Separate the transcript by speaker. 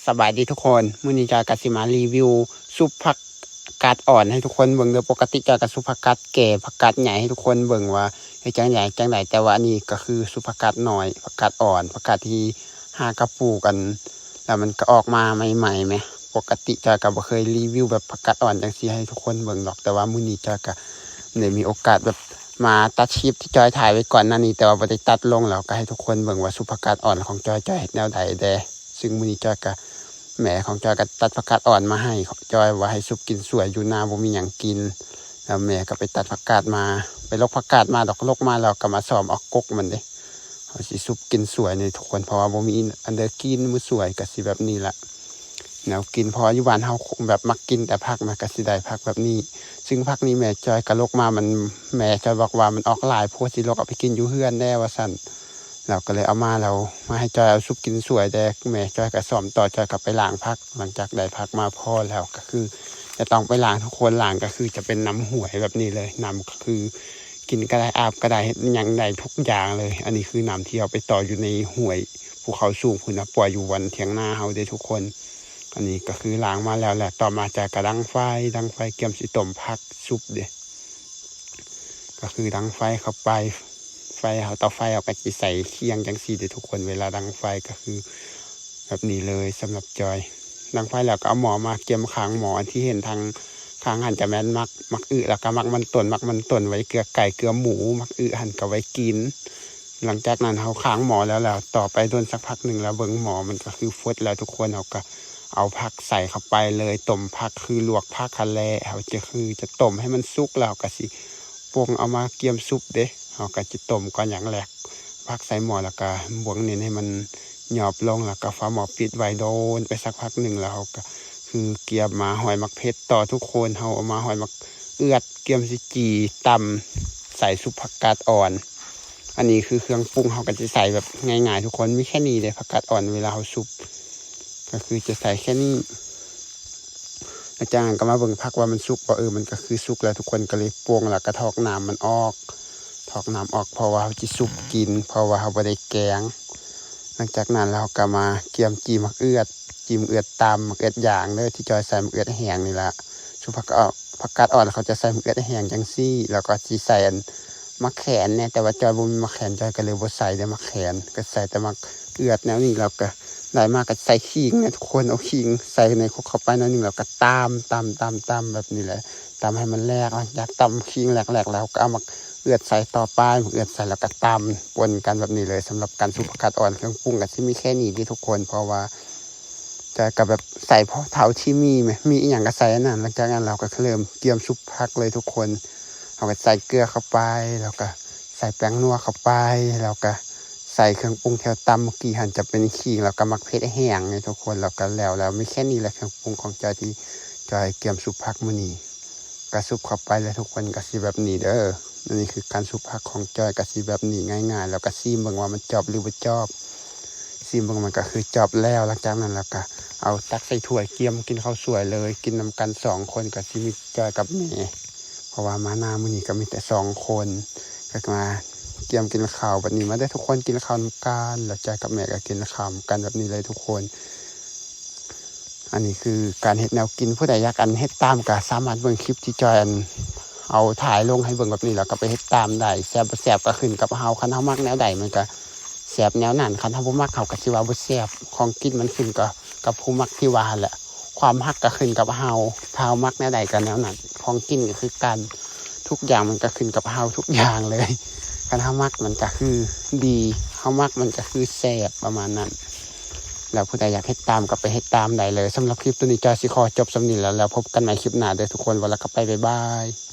Speaker 1: สบายดีทุกคนมื้อนี้จอยกสิมารีวิวซุปผักกาดอ่อนให้ทุกคนเบิ่งเด้อปกติจอยกับซุปผักกาดแก่ผักกาดใหญ่ให้ทุกคนเบิ่งว่าเฮ็ดจังใหญ่จังไดแต่ว่าอันนี้ก็คือซุปผักกาดน้อยผักกาดอ่อนผักกาดที่หากระปูกันแล้วมันก็ออกมาใหม่ๆแหมปกติจอยก็บ่เคยรีวิวแบบผักกาดอ่อนจังซี่ให้ทุกคนเบิ่งหรอกแต่ว่ามื้อนี้จอยก็ได้มีโอกาสแบบมาตัดคลิปที่จอยถ่ายไว้ก่อนหน้านี้แต่ว่าบ่ได้ตัดลงแล้วก็ให้ทุกคนเบิ่งว่าซุปผักกาดอ่อนของจอยเฮ็ดแนวใดแดซึ่งมื้อนี้จอยก็แม่ของจอยก็ตัดผักกาดอ่อนมาให้จอยว่าให้ซุปกินสวยอยู่นาบ่มีหยังกินแล้วแม่ก็ไปตัดผักกาดมาไปลกผักกาดมาดอกลกมาแล้วก็มาซ้อมเอากกมันเด้เฮาสิซุปกินสวยนี่ทุกคนเพราะว่าบ่มีอันเดอร์กินมื้อสวยก็สิแบบนี้ล่ะแนวกินเพราะอยู่บ้านเฮาแบบมักกินแต่ผักมาก็สิได้ผักแบบนี้ซึ่งผักนี้แม่จอยก็ลกมามันแม่จอยบอกว่ามันออกหลายพวกสิลกเอาไปกินอยู่เฮือนแน่ว่าซั่นเราก็เลยเอามาเรามาให้จอยเอาซุปกินสวยแต่แม่จอยก็ซ้อมต่อจอยกลับไปล้างผักหลังจากได้ผักมาพอแล้วก็คือจะต้องไปล้างทุกคนล้างก็คือจะเป็นน้ำห่วยแบบนี้เลยน้ำก็คือกินก็ได้อาบก็ได้อย่างใดทุกอย่างเลยอันนี้คือน้ำที่เอาไปต่ออยู่ในห่วยภูเขาสูงพุ่นนะปล่อยอยู่วันเถียงนาเฮาได้ทุกคนอันนี้ก็คือล้างมาแล้วแหละต่อมาจะกระดังไฟเกี่ยมสิต้มผักซุปเด้ก็คือดังไฟเข้าไปไฟเขาต่อไฟเอาไปใส่เคียงจังซี่เด้ทุกคนเวลาดังไฟก็คือแบบนี้เลยสำหรับจอยดังไฟแล้วก็เอาหมอมาเกี่ยมขางหมอที่เห็นทางข้างหันจะแม่นมักอึแล้วก็มักมันต้นไว้เกลือไก่เกลือหมูมักอึหันก็ไว้กินหลังจากนั้นเขาค้างหมอแล้วต่อไปโดนสักพักหนึ่งแล้วเบิ่งหมอมันก็คือฟดแล้วทุกคนเขาก็เอาผักใส่เข้าไปเลยต้มผักคือลวกผักคะแลเขาจะต้มให้มันสุกแล้วก็สิปรุงเอามาเกี่ยมซุปเด้เขาก็จะต้มก่อนอย่างแรกผักใส่หม้อแล้วก็บวงเน้นให้มันหยอบลงแล้วก็ฝาหม้อปิดไว้โดนไปสักพักหนึ่งแล้วเขาก็คือเกี่ยมมาหอยมักเพชรต่อทุกคนเขาเอามาหอยมักเอือดเกี่ยมสิจีตำใส่ซุปผักกาดอ่อนอันนี้คือเครื่องปรุงเขาก็จะใส่แบบง่ายๆทุกคนไม่แค่นี้เลยผักกาดอ่อนเวลาเขาซุปก็คือจะใส่แค่นี้อาจารย์ก็มาเบิ่งผักว่ามันสุกบ่มันก็คือสุกแล้วทุกคนก็เลยปรุงแล้วก็ทอกน้ำมันออกเพราะว่าเขาจะซุปกินเพราะว่าเขาบ่ได้แกงหลังจากนั้นเราก็มาเกี่ยมจีมักเอือดตามมักเอือดอย่างเลยที่จอยใส่มักเอือดแห้งนี่ละซุปผักกาดอ่อนเขาจะใส่มักเอือดแห้งจังซี่แล้วก็สิใส่มักแขนเนี่ยแต่ว่าจอยบ่มีมักแขนจอยก็เลยบ่ใส่ได้มักแขนก็ใส่แต่มักเอือดแนวนี้แล้วก็ได้มากก็ใส่ขิงเนี่ยทุกคนเอาขิงใส่ในคุกเข้าไปนั่นนึงแล้วก็ตามแบบนี้แหละตามให้มันแหลกหลังจากตำขิงแหลกแล้วก็เอามาเอือดใส่ต่อไปเอือดใส่แล้วก็ตำปนกันแบบนี้เลยสำหรับการซุปผักกาดอ่อนเครื่องปรุงก็สิมีแค่นี้ที่ทุกคนเพราะว่าจะกับแบบใส่พอเท่าที่มีอีหยังก็ใส่นั่นหลังจากนั้นเราก็เริ่มเตรียมซุปผักเลยทุกคนเอาก็ใส่เกลือเข้าไปแล้วก็ใส่แป้งนัวเข้าไปแล้วก็ใส่เครื่องปรุงแถวตำเมื่อกี้หันจะเป็นขิงแล้วก็มักเพชรแห้งนี่ทุกคนแล้วก็แล้วไม่แค่นี้แหละเครื่องปรุงของจอยที่จอยเกี่ยมซุปผักมื้อนี้ก็ซุปเข้าไปเลยทุกคนก็สิแบบนี้เด้อนี่คือการซุปผักของจอยก็สิแบบนี้ง่ายๆแล้วก็ซีมเบิ่งว่ามันจอบหรือบ่จอบซีมเบิ่งมันก็คือจอบแล้วหลังจากนั้นแล้วก็เอาตักใส่ถ้วยเกี่ยมกินข้าวสวยเลยกินนำกัน2คนก็สิมีจอยกับแม่เพราะว่ามาหน้ามื้อนี้ก็มีแต่2คนก็มาเกี่ยมกินข้าวแบบนี้มาได้ทุกคนกินข้าวนำกันแล้วใจกับแม่ก็กินข้าวกันแบบนี้เลยทุกคนอันนี้คือการเฮ็ดแนวกินผู้ใดอยากอันเฮ็ดตามก็สามารถเบิ่งคลิปที่จอยเอาถ่ายลงให้เบิ่งแบบนี้แล้วก็ไปเฮ็ดตามได้แซ่บบ่แซ่บก็ขึ้นกับเฮาคันเฮามักแนวใดมันก็แซ่บแนวนั้นคันเฮาบ่มักเฮาก็สิว่าบ่แซ่บของกินมันขึ้นกับผู้มักที่ว่าแหละความฮักก็ขึ้นกับเฮาถ้าเฮามักแนวใดก็แนวนั้นของกินก็คือกันทุกอย่างมันก็ขึ้นกับเฮาทุกอย่างเลยคันเฮามักมันก็คือดีเฮามักมันก็คือแซ่บประมาณนั้นแล้วผู้ใดอยากเฮ็ดตามก็ไปเฮ็ดตามได้เลยสำหรับคลิปตัวนี้จอยสิขอจบสำนี้แล้วพบกันใหม่คลิปหน้าเด้อทุกคนวันละก็ไปบ๊ายบาย